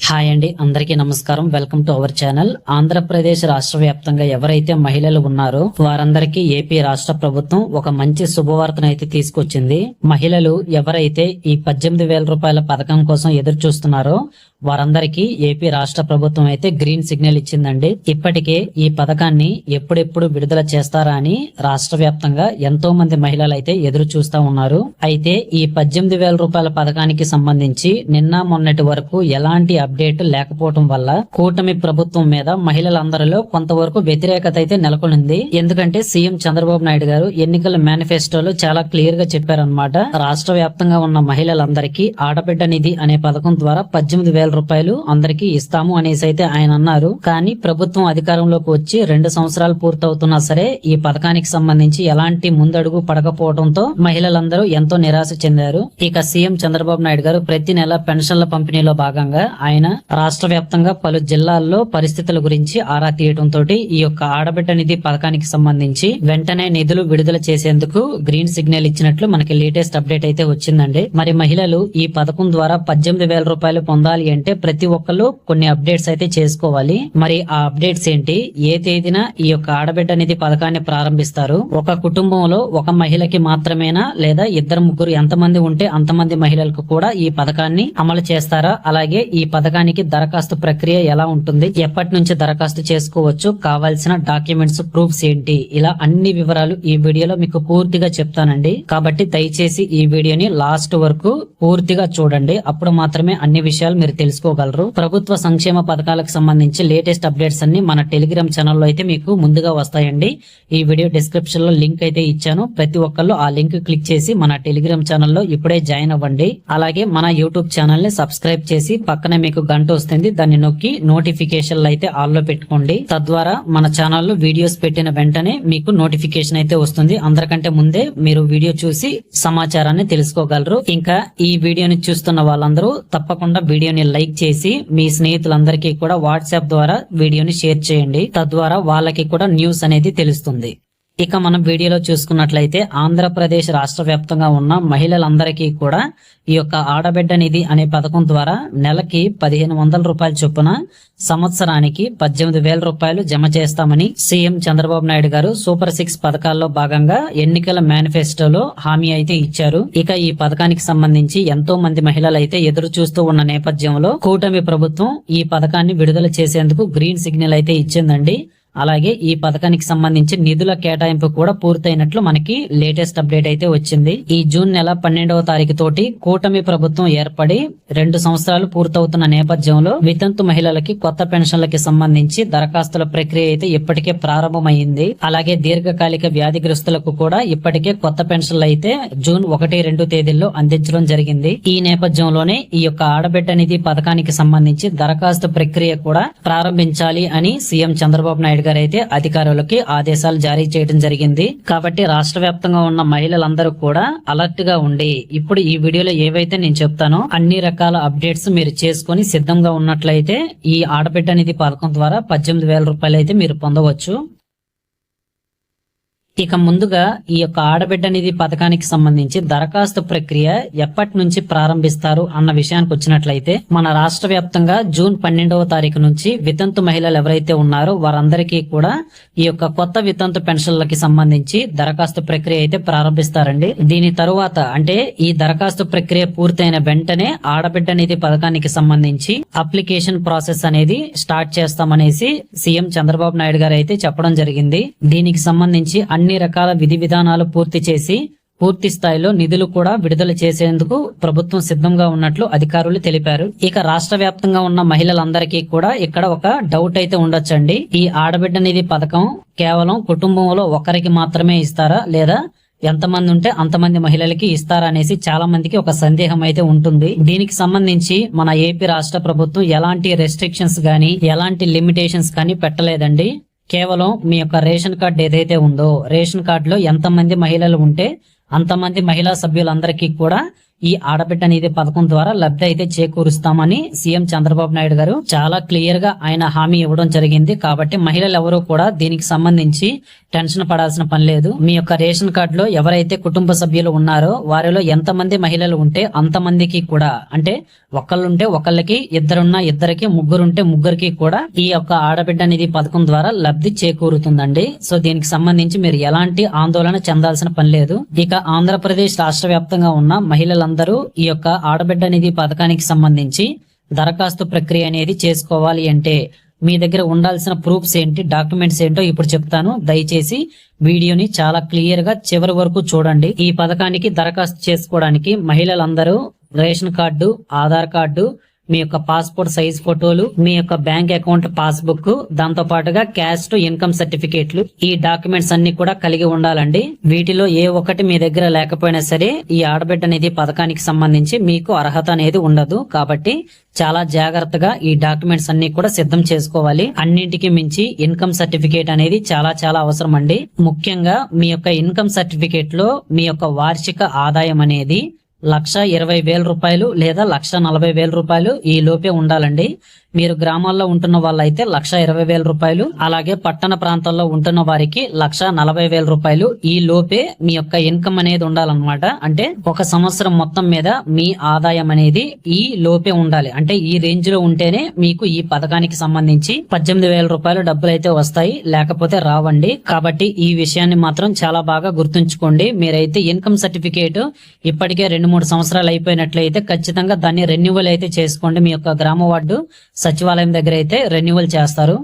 Hi అండి, అందరికీ నమస్కారం. Welcome to our channel. Andhra Pradesh రాష్ట్ర వ్యాప్తంగా ఎవరైతే మహిళలు ఉన్నారో వారందరికీ ఏపీ రాష్ట్ర ప్రభుత్వం ఒక మంచి శుభవార్తను అయితే తీసుకొచ్చింది. మహిళలు ఎవరైతే ఈ 18,000 రూపాయల పథకం కోసం ఎదురు చూస్తున్నారో వారందరికీ ఏపీ రాష్ట్ర ప్రభుత్వం అయితే గ్రీన్ సిగ్నల్ ఇచ్చిందండి. ఇప్పటికే ఈ పథకాన్ని ఎప్పుడెప్పుడు విడుదల చేస్తారా అని రాష్ట్ర వ్యాప్తంగా ఎంతో మంది మహిళలు అయితే ఎదురు చూస్తా ఉన్నారు. అయితే ఈ 18,000 రూపాయల పథకానికి సంబంధించి నిన్న మొన్నటి వరకు ఎలాంటి అప్డేట్ లేకపోవడం వల్ల కూటమి ప్రభుత్వం మీద మహిళలందరిలో కొంతవరకు వ్యతిరేకత అయితే నెలకొనింది. ఎందుకంటే సీఎం చంద్రబాబు నాయుడు గారు ఎన్నికల మేనిఫెస్టోలో చాలా క్లియర్ గా చెప్పారన్నమాట. రాష్ట్ర వ్యాప్తంగా ఉన్న మహిళలందరికీ ఆడబిడ్డ నిధి అనే పథకం ద్వారా 18,000 రూపాయలు అందరికీ ఇస్తాము అనేసి అయితే ఆయన అన్నారు. కానీ ప్రభుత్వం అధికారంలోకి వచ్చి 2 సంవత్సరాలు పూర్తవుతున్నా సరే ఈ పథకానికి సంబంధించి ఎలాంటి ముందడుగు పడకపోవడంతో మహిళలందరూ ఎంతో నిరాశ చెందారు. ఇక సీఎం చంద్రబాబు నాయుడు గారు ప్రతి నెల పెన్షన్ల పంపిణీలో భాగంగా ఆయన రాష్ట్ర వ్యాప్తంగా పలు జిల్లాల్లో పరిస్థితుల గురించి ఆరా తీయడంతో ఈ యొక్క ఆడబిడ్డ నిధి పథకానికి సంబంధించి వెంటనే నిధులు విడుదల చేసేందుకు గ్రీన్ సిగ్నల్ ఇచ్చినట్లు మనకి లేటెస్ట్ అప్డేట్ అయితే వచ్చిందండి. మరి మహిళలు ఈ పథకం ద్వారా 18,000 రూపాయలు పొందాలి అంటే ప్రతి ఒక్కరు కొన్ని అప్డేట్స్ అయితే చేసుకోవాలి. మరి ఆ అప్డేట్స్ ఏంటి, ఏ తేదీన ఈ యొక్క ఆడబిడ్డ నిధి పథకాన్ని ప్రారంభిస్తారు, ఒక కుటుంబంలో ఒక మహిళకి మాత్రమేనా లేదా ఇద్దరు ముగ్గురు ఎంతమంది ఉంటే అంతమంది మహిళలకు కూడా ఈ పథకాన్ని అమలు చేస్తారా, అలాగే ఈ పథకానికి దరఖాస్తు ప్రక్రియ ఎలా ఉంటుంది, ఎప్పటి నుంచి దరఖాస్తు చేసుకోవచ్చు, కావాల్సిన డాక్యుమెంట్స్ ప్రూఫ్స్ ఏంటి, ఇలా అన్ని వివరాలు ఈ వీడియోలో మీకు పూర్తిగా చెప్తానండి. కాబట్టి దయచేసి ఈ వీడియోని లాస్ట్ వరకు పూర్తిగా చూడండి, అప్పుడు మాత్రమే అన్ని విషయాలు మీరు తెలుసుకోగలరు. ప్రభుత్వ సంక్షేమ పథకాలకు సంబంధించి లేటెస్ట్ అప్డేట్స్ అన్ని మన టెలిగ్రామ్ ఛానల్లో అయితే మీకు ముందుగా వస్తాయండి. ఈ వీడియో డిస్క్రిప్షన్ లో లింక్ అయితే ఇచ్చాను. ప్రతి ఒక్కళ్ళు ఆ లింక్ క్లిక్ చేసి మన టెలిగ్రామ్ ఛానల్లో ఇప్పుడే జాయిన్ అవ్వండి. అలాగే మన యూట్యూబ్ ఛానల్ ని సబ్స్క్రైబ్ చేసి పక్కనే మీకు గంట వస్తుంది, దాన్ని నొక్కి నోటిఫికేషన్లు అయితే ఆల్ లో పెట్టుకోండి. తద్వారా మన ఛానల్లో వీడియోస్ పెట్టిన వెంటనే మీకు నోటిఫికేషన్ అయితే వస్తుంది. అందరికంటే ముందే మీరు వీడియో చూసి సమాచారాన్ని తెలుసుకోగలరు. ఇంకా ఈ వీడియోని చూస్తున్న వాళ్ళందరూ తప్పకుండా వీడియోని లైక్ చేసి మీ స్నేహితులందరికీ కూడా వాట్సాప్ ద్వారా వీడియోని షేర్ చేయండి. తద్వారా వాళ్ళకి కూడా న్యూస్ అనేది తెలుస్తుంది. ఇక మనం వీడియోలో చూసుకున్నట్లయితే ఆంధ్రప్రదేశ్ రాష్ట్ర వ్యాప్తంగా ఉన్న మహిళలందరికీ కూడా ఈ యొక్క ఆడబిడ్డ నిధి అనే పథకం ద్వారా నెలకి 1,500 రూపాయల చొప్పున సంవత్సరానికి 18,000 రూపాయలు జమ చేస్తామని సీఎం చంద్రబాబు నాయుడు గారు సూపర్ 6 పథకాల్లో భాగంగా ఎన్నికల మేనిఫెస్టోలో హామీ అయితే ఇచ్చారు. ఇక ఈ పథకానికి సంబంధించి ఎంతో మంది మహిళలు అయితే ఎదురు చూస్తూ ఉన్న నేపథ్యంలో కూటమి ప్రభుత్వం ఈ పథకాన్ని విడుదల చేసేందుకు గ్రీన్ సిగ్నల్ అయితే ఇచ్చిందండి. అలాగే ఈ పథకానికి సంబంధించి నిధుల కేటాయింపు కూడా పూర్తయినట్లు మనకి లేటెస్ట్ అప్డేట్ అయితే వచ్చింది. ఈ జూన్ నెల 12వ తారీఖు తోటి కూటమి ప్రభుత్వం ఏర్పడి 2 సంవత్సరాలు పూర్తవుతున్న నేపథ్యంలో వితంతు మహిళలకి కొత్త పెన్షన్లకి సంబంధించి దరఖాస్తుల ప్రక్రియ అయితే ఇప్పటికే ప్రారంభమైంది. అలాగే దీర్ఘకాలిక వ్యాధిగ్రస్తులకు కూడా ఇప్పటికే కొత్త పెన్షన్లు అయితే జూన్ 1-2 తేదీల్లో అందించడం జరిగింది. ఈ నేపథ్యంలోనే ఈ యొక్క ఆడబిడ్డ నిధి పథకానికి సంబంధించి దరఖాస్తు ప్రక్రియ కూడా ప్రారంభించాలి అని సీఎం చంద్రబాబు నాయుడు గారు అయితే అధికారులకి ఆదేశాలు జారీ చేయడం జరిగింది. కాబట్టి రాష్ట్ర వ్యాప్తంగా ఉన్న మహిళలందరూ కూడా అలర్ట్ గా ఉండి ఇప్పుడు ఈ వీడియోలో ఏవైతే నేను చెప్తానో అన్ని రకాల అప్డేట్స్ మీరు చేసుకుని సిద్ధంగా ఉన్నట్లయితే ఈ ఆడబిడ్డ నిధి పథకం ద్వారా 18,000 రూపాయలు అయితే మీరు పొందవచ్చు. ఇక ముందుగా ఈ యొక్క ఆడబిడ్డ నిధి పథకానికి సంబంధించి దరఖాస్తు ప్రక్రియ ఎప్పటి నుంచి ప్రారంభిస్తారు అన్న విషయానికి వచ్చినట్లయితే మన రాష్ట్ర వ్యాప్తంగా జూన్ 12వ తారీఖు నుంచి వితంతు మహిళలు ఎవరైతే ఉన్నారో వారందరికీ కూడా ఈ యొక్క కొత్త వితంతు పెన్షన్లకి సంబంధించి దరఖాస్తు ప్రక్రియ అయితే ప్రారంభిస్తారండి. దీని తరువాత అంటే ఈ దరఖాస్తు ప్రక్రియ పూర్తయిన వెంటనే ఆడబిడ్డ నిధి పథకానికి సంబంధించి అప్లికేషన్ ప్రాసెస్ అనేది స్టార్ట్ చేస్తామనేసి సీఎం చంద్రబాబు నాయుడు గారు అయితే చెప్పడం జరిగింది. దీనికి సంబంధించి అన్ని రకాల విధి విధానాలు పూర్తి చేసి పూర్తి స్థాయిలో నిధులు కూడా విడుదల చేసేందుకు ప్రభుత్వం సిద్ధంగా ఉన్నట్లు అధికారులు తెలిపారు. ఇక రాష్ట్ర వ్యాప్తంగా ఉన్న మహిళలందరికీ కూడా ఇక్కడ ఒక డౌట్ అయితే ఉండొచ్చండి. ఈ ఆడబిడ్డ నిధి పథకం కేవలం కుటుంబంలో ఒకరికి మాత్రమే ఇస్తారా లేదా ఎంతమంది ఉంటే అంతమంది మహిళలకి ఇస్తారా అనేసి చాలా మందికి ఒక సందేహం అయితే ఉంటుంది. దీనికి సంబంధించి మన ఏపీ రాష్ట్ర ప్రభుత్వం ఎలాంటి రెస్ట్రిక్షన్స్ గానీ ఎలాంటి లిమిటేషన్స్ కానీ పెట్టలేదండి. కేవలం మీ యొక్క రేషన్ కార్డు ఏదైతే ఉందో రేషన్ కార్డులో ఎంతమంది మహిళలు ఉంటే అంతమంది మహిళా సభ్యులందరికీ కూడా ఈ ఆడబిడ్డ నిధి పథకం ద్వారా లబ్ధి అయితే చేకూరుస్తామని సీఎం చంద్రబాబు నాయుడు గారు చాలా క్లియర్ గా ఆయన హామీ ఇవ్వడం జరిగింది. కాబట్టి మహిళలు ఎవరు కూడా దీనికి సంబంధించి టెన్షన్ పడాల్సిన పని లేదు. మీ యొక్క రేషన్ కార్డులో ఎవరైతే కుటుంబ సభ్యులు ఉన్నారో వారిలో ఎంతమంది మహిళలు ఉంటే అంతమందికి కూడా, అంటే ఒకళ్ళుంటే ఒకళ్ళకి, ఇద్దరున్నా ఇద్దరికి, ముగ్గురుంటే ముగ్గురికి కూడా ఈ యొక్క ఆడబిడ్డ నిధి పథకం ద్వారా లబ్ధి చేకూరుతుందండి. సో దీనికి సంబంధించి మీరు ఎలాంటి ఆందోళన చెందాల్సిన పని లేదు. ఇక ఆంధ్రప్రదేశ్ రాష్ట్ర వ్యాప్తంగా ఉన్న మహిళలందరూ ఈ యొక్క ఆడబిడ్డ నిధి పథకానికి సంబంధించి దరఖాస్తు ప్రక్రియ అనేది చేసుకోవాలి అంటే మీ దగ్గర ఉండాల్సిన ప్రూఫ్స్ ఏంటి, డాక్యుమెంట్స్ ఏంటో ఇప్పుడు చెప్తాను. దయచేసి వీడియోని చాలా క్లియర్ గా చివరి వరకు చూడండి. ఈ పథకానికి దరఖాస్తు చేసుకోవడానికి మహిళలందరూ రేషన్ కార్డు, ఆధార్ కార్డు, మీ యొక్క పాస్పోర్ట్ సైజ్ ఫోటోలు, మీ యొక్క బ్యాంక్ అకౌంట్ పాస్బుక్, దాంతో పాటుగా క్యాస్ట్ ఇన్కమ్ సర్టిఫికేట్లు, ఈ డాక్యుమెంట్స్ అన్ని కూడా కలిగి ఉండాలండి. వీటిలో ఏ ఒక్కటి మీ దగ్గర లేకపోయినా సరే ఈ ఆడబిడ్డ నిధి పథకానికి సంబంధించి మీకు అర్హత అనేది ఉండదు. కాబట్టి చాలా జాగ్రత్తగా ఈ డాక్యుమెంట్స్ అన్ని కూడా సిద్ధం చేసుకోవాలి. అన్నింటికి మించి ఇన్కమ్ సర్టిఫికేట్ అనేది చాలా చాలా అవసరం అండి. ముఖ్యంగా మీ యొక్క ఇన్కమ్ సర్టిఫికేట్ లో మీ యొక్క వార్షిక ఆదాయం అనేది 1,20,000 రూపాయలు లేదా 1,40,000 రూపాయలు ఈ లోపే ఉండాలండి. మీరు గ్రామాల్లో ఉంటున్న వాళ్ళైతే 1,20,000 రూపాయలు, అలాగే పట్టణ ప్రాంతాల్లో ఉంటున్న వారికి 1,40,000 రూపాయలు ఈ లోపే మీ యొక్క ఇన్కమ్ అనేది ఉండాలన్నమాట. అంటే ఒక సంవత్సరం మొత్తం మీద మీ ఆదాయం అనేది ఈ లోపే ఉండాలి. అంటే ఈ రేంజ్ లో ఉంటేనే మీకు ఈ పథకానికి సంబంధించి 18,000 రూపాయలు డబ్బులు అయితే వస్తాయి, లేకపోతే రావండి. కాబట్టి ఈ విషయాన్ని మాత్రం చాలా బాగా గుర్తుంచుకోండి. మీరైతే ఇన్కమ్ సర్టిఫికేట్ ఇప్పటికే 2-3 సంవత్సరాలు అయిపోయినట్లయితే ఖచ్చితంగా దాన్ని రెన్యువల్ అయితే చేసుకోండి. మీ యొక్క గ్రామ వార్డు సచివాలయం దగ్గర అయితే రెన్యువల్ చేస్తారు.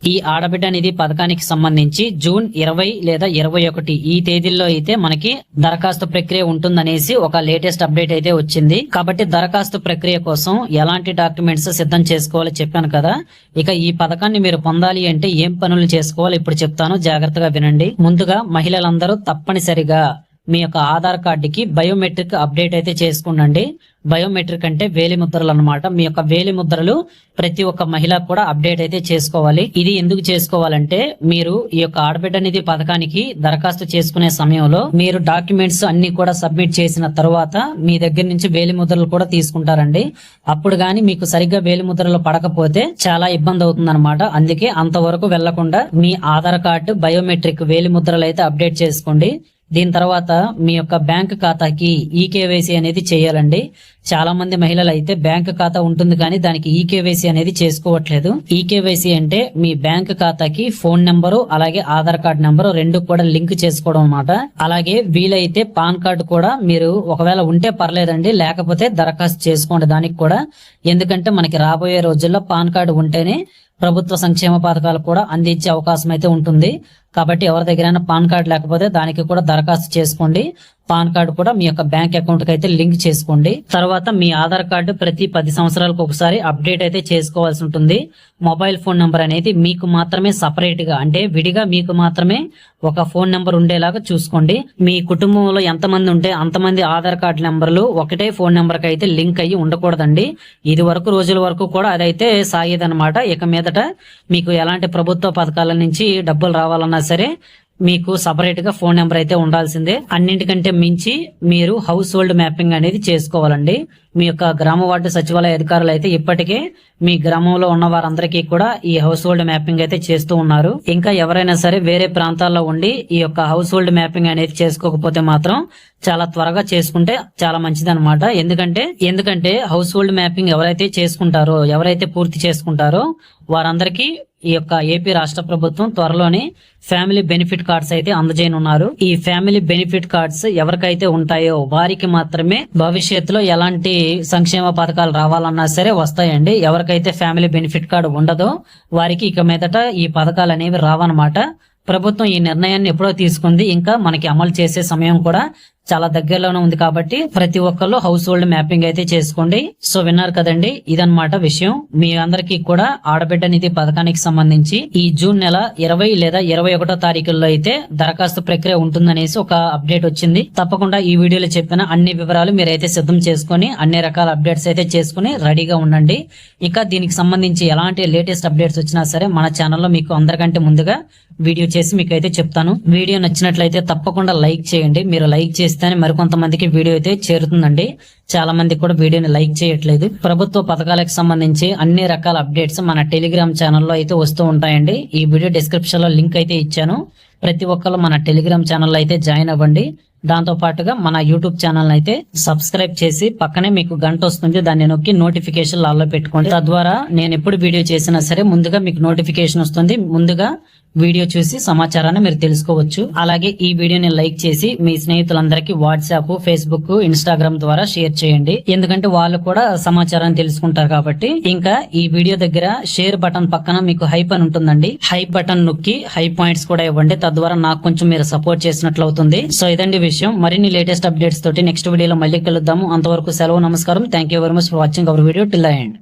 ఈ ఆడబిడ్డ నిధి పథకానికి సంబంధించి జూన్ 20 లేదా 21 ఈ తేదీల్లో అయితే మనకి దరఖాస్తు ప్రక్రియ ఉంటుందనేసి ఒక లేటెస్ట్ అప్డేట్ అయితే వచ్చింది. కాబట్టి దరఖాస్తు ప్రక్రియ కోసం ఎలాంటి డాక్యుమెంట్స్ సిద్ధం చేసుకోవాలో చెప్పాను కదా. ఇక ఈ పథకాన్ని మీరు పొందాలి అంటే ఏం పనులు చేసుకోవాలో ఇప్పుడు చెప్తాను, జాగ్రత్తగా వినండి. ముందుగా మహిళలందరూ తప్పనిసరిగా మీ యొక్క ఆధార్ కార్డుకి బయోమెట్రిక్ అప్డేట్ అయితే చేసుకుండండి. బయోమెట్రిక్ అంటే వేలి ముద్రలు అన్నమాట. మీ యొక్క వేలి ముద్రలు ప్రతి ఒక్క మహిళ కూడా అప్డేట్ అయితే చేసుకోవాలి. ఇది ఎందుకు చేసుకోవాలంటే మీరు ఈ యొక్క ఆడబిడ్డ నిధి పథకానికి దరఖాస్తు చేసుకునే సమయంలో మీరు డాక్యుమెంట్స్ అన్ని కూడా సబ్మిట్ చేసిన తర్వాత మీ దగ్గర నుంచి వేలి ముద్రలు కూడా తీసుకుంటారండి. అప్పుడు గాని మీకు సరిగ్గా వేలి ముద్రలు పడకపోతే చాలా ఇబ్బంది అవుతుందన్నమాట. అందుకే అంతవరకు వెళ్లకుండా మీ ఆధార్ కార్డు బయోమెట్రిక్ వేలి ముద్రలు అయితే అప్డేట్ చేసుకోండి. దీని తర్వాత మీ యొక్క బ్యాంక్ ఖాతాకి ఈకేవైసీ అనేది చేయాలండి. చాలా మంది మహిళలు అయితే బ్యాంక్ ఖాతా ఉంటుంది కానీ దానికి ఈకేవైసీ అనేది చేసుకోవట్లేదు. ఈకేవైసీ అంటే మీ బ్యాంక్ ఖాతాకి ఫోన్ నెంబరు అలాగే ఆధార్ కార్డు నెంబరు రెండు కూడా లింక్ చేసుకోవడం అన్నమాట. అలాగే వీలైతే పాన్ కార్డు కూడా మీరు ఒకవేళ ఉంటే పర్లేదండి, లేకపోతే దరఖాస్తు చేసుకోండి దానికి కూడా. ఎందుకంటే మనకి రాబోయే రోజుల్లో పాన్ కార్డు ఉంటేనే ప్రభుత్వ సంక్షేమ పథకాలు కూడా అందించే అవకాశం అయితే ఉంటుంది. కాబట్టి ఎవరి దగ్గరైనా పాన్ కార్డు లేకపోతే దానికి కూడా దరఖాస్తు చేసుకోండి. పాన్ కార్డు కూడా మీ యొక్క బ్యాంక్ అకౌంట్ కి అయితే లింక్ చేసుకోండి. తర్వాత మీ ఆధార్ కార్డు ప్రతి 10 సంవత్సరాలకు ఒకసారి అప్డేట్ అయితే చేసుకోవాల్సి ఉంటుంది. మొబైల్ ఫోన్ నంబర్ అనేది మీకు మాత్రమే సపరేట్ గా, అంటే విడిగా మీకు మాత్రమే ఒక ఫోన్ నెంబర్ ఉండేలాగా చూసుకోండి. మీ కుటుంబంలో ఎంతమంది ఉంటే అంతమంది ఆధార్ కార్డు నెంబర్లు ఒకటే ఫోన్ నెంబర్ కి అయితే లింక్ అయ్యి ఉండకూడదండి. ఇది వరకు రోజుల వరకు కూడా అదైతే సాగేదన్నమాట. ఇక మీదట మీకు ఎలాంటి ప్రభుత్వ పథకాల నుంచి డబ్బులు రావాలన్నా సరే మీకు సపరేట్ గా ఫోన్ నెంబర్ అయితే ఉండాల్సిందే. అన్నింటికంటే మించి మీరు హౌస్ హోల్డ్ మ్యాపింగ్ అనేది చేసుకోవాలండి. మీ యొక్క గ్రామ వార్డు సచివాలయ అధికారులు అయితే ఇప్పటికే మీ గ్రామంలో ఉన్న వారందరికీ కూడా ఈ హౌస్ హోల్డ్ మ్యాపింగ్ అయితే చేస్తూ ఉన్నారు. ఇంకా ఎవరైనా సరే వేరే ప్రాంతాల్లో ఉండి ఈ యొక్క హౌస్ హోల్డ్ మ్యాపింగ్ అనేది చేసుకోకపోతే మాత్రం చాలా త్వరగా చేసుకుంటే చాలా మంచిది అనమాట. ఎందుకంటే హౌస్ హోల్డ్ మ్యాపింగ్ ఎవరైతే చేసుకుంటారో, ఎవరైతే పూర్తి చేసుకుంటారో వారందరికీ ఈ యొక్క ఏపీ రాష్ట్ర ప్రభుత్వం త్వరలోనే ఫ్యామిలీ బెనిఫిట్ కార్డ్స్ అయితే అందజేయనున్నారు. ఈ ఫ్యామిలీ బెనిఫిట్ కార్డ్స్ ఎవరికైతే ఉంటాయో వారికి మాత్రమే భవిష్యత్తులో ఎలాంటి సంక్షేమ పథకాలు రావాలన్నా సరే వస్తాయండి. ఎవరికైతే ఫ్యామిలీ బెనిఫిట్ కార్డు ఉండదో వారికి ఇక మీదట ఈ పథకాలు అనేవి రావన్నమాట. ప్రభుత్వం ఈ నిర్ణయాన్ని ఎప్పుడో తీసుకుంది, ఇంకా మనకి అమలు చేసే సమయం కూడా చాలా దగ్గరలోనే ఉంది. కాబట్టి ప్రతి ఒక్కళ్ళు హౌస్ హోల్డ్ మ్యాపింగ్ అయితే చేసుకోండి. సో విన్నారు కదండి, ఇదన్నమాట విషయం. మీ అందరికీ కూడా ఆడబిడ్డ నిధి పథకానికి సంబంధించి ఈ జూన్ నెల 20 లేదా 21 తారీఖుల్లో అయితే దరఖాస్తు ప్రక్రియ ఉంటుందనేసి ఒక అప్డేట్ వచ్చింది. తప్పకుండా ఈ వీడియోలో చెప్పిన అన్ని వివరాలు మీరైతే సిద్ధం చేసుకుని అన్ని రకాల అప్డేట్స్ అయితే చేసుకుని రెడీగా ఉండండి. ఇక దీనికి సంబంధించి ఎలాంటి లేటెస్ట్ అప్డేట్స్ వచ్చినా సరే మన ఛానల్లో మీకు అందరికంటే ముందుగా వీడియో చేసి మీకు అయితే చెప్తాను. వీడియో నచ్చినట్లయితే తప్పకుండా లైక్ చేయండి. మీరు లైక్ చేసి చేస్తేనే మరికొంతమందికి వీడియో అయితే చేరుతుందండి. చాలా మంది కూడా వీడియోని లైక్ చేయట్లేదు. ప్రభుత్వ పథకాలకు సంబంధించి అన్ని రకాల అప్డేట్స్ మన టెలిగ్రామ్ ఛానల్లో అయితే వస్తూ ఉంటాయండి. ఈ వీడియో డిస్క్రిప్షన్ లో లింక్ అయితే ఇచ్చాను. ప్రతి ఒక్కరు మన టెలిగ్రామ్ ఛానల్ అయితే జాయిన్ అవ్వండి. దాంతో పాటుగా మన యూట్యూబ్ ఛానల్ అయితే సబ్స్క్రైబ్ చేసి పక్కనే మీకు గంట వస్తుంది, దాన్ని నొక్కి నోటిఫికేషన్ ఆల్లో పెట్టుకోండి. తద్వారా నేను ఎప్పుడు వీడియో చేసినా సరే ముందుగా మీకు నోటిఫికేషన్ వస్తుంది. ముందుగా వీడియో చూసి సమాచారాన్ని మీరు తెలుసుకోవచ్చు. అలాగే ఈ వీడియోని లైక్ చేసి మీ స్నేహితులందరికీ వాట్సాప్, ఫేస్బుక్, ఇన్స్టాగ్రామ్ ద్వారా షేర్ చేయండి. ఎందుకంటే వాళ్ళు కూడా సమాచారాన్ని తెలుసుకుంటారు కాబట్టి. ఇంకా ఈ వీడియో దగ్గర షేర్ బటన్ పక్కన మీకు హైప్ అని ఉంటుందండి. హైప్ బటన్ నొక్కి హై పాయింట్స్ కూడా ఇవ్వండి. తద్వారా నాకు కొంచెం మీరు సపోర్ట్ చేసినట్లు అవుతుంది. సో ఇదండి విషయం. మరిన్ని లేటెస్ట్ అప్డేట్స్ తోటి నెక్స్ట్ వీడియోలో మళ్ళీ కలుద్దాము. అంతవరకు సెలవు, నమస్కారం. Thank you very much for watching our video till the end.